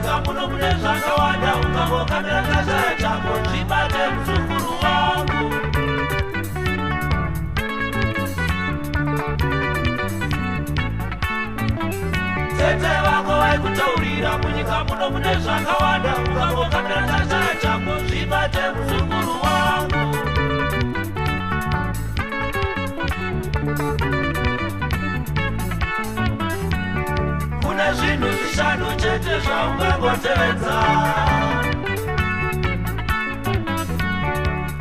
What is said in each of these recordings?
munyika muno mune zvakawanda ukangokandira kashaya chako zvibate muzukuru wangu tete vako vaikutaurira munyika muno mune zvakawanda ukangokandira kashaya chako zvibate muzukuru wangu kune zvinhu zvishanu chete zvaungangotevedza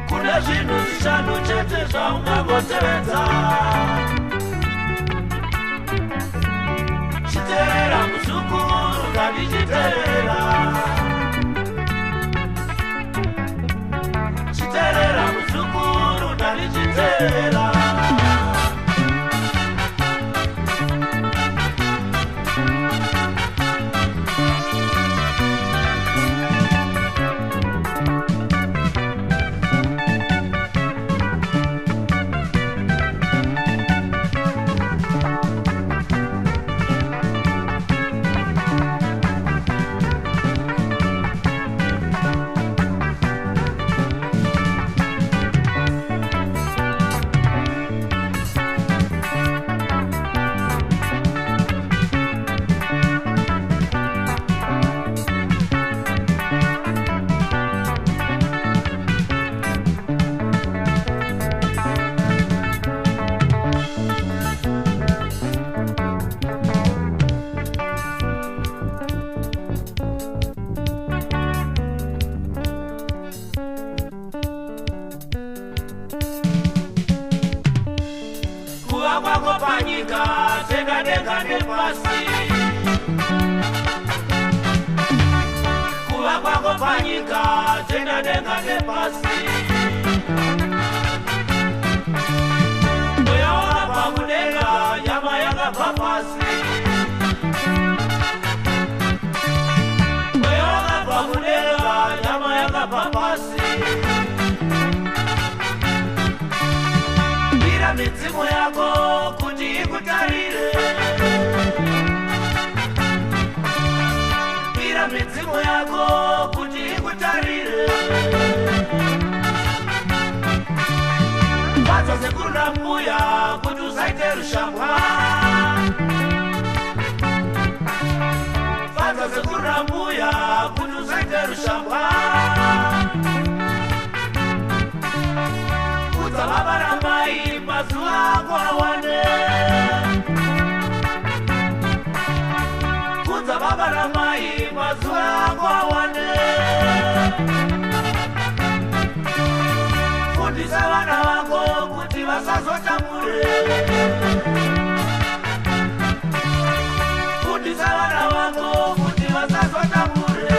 kune zvinhu zvishanu chete zvaungangotevedza chiteerera muzukuru ngandichiteerera chiteerera muzukuru ngandichiteerera kwako panyika tenga denga nepasi kuva kwako panyika tenga denga nepasi mweya wakabva mudenga nyama yakabva pasi mweya wakabva mudenga nyama yakabva pasi midzimu yako kuti ikutarire ira midzimu yako kuti ikutarire vadza sekuru nambuya kuti usaite rushambwa vadza sekuru nambuya kuti usaite rushambwa kudza baba namai mazuva ako awane kudza baba namai mazuva ako awane fundisa vana vako kuti vasazotambure fundisa vana vako kuti vasazotambure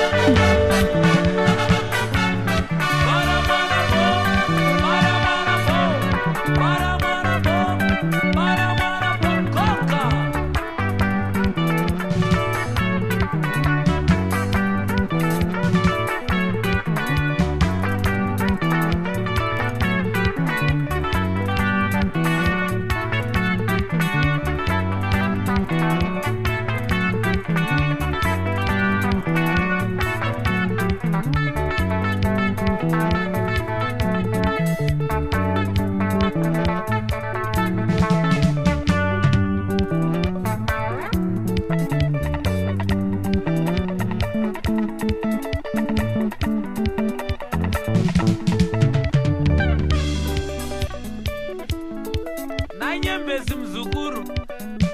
nanyembezi mzukuru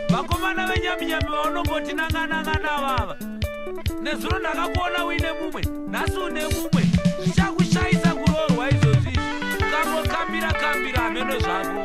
vakomana venyaminyami vaunongoti nanganangana vava nezuro ndakakuona uine mumwe nhasi une mumwe zvichakushayisa kuroorwa izvozvi ukangokambira kambira hameno zvako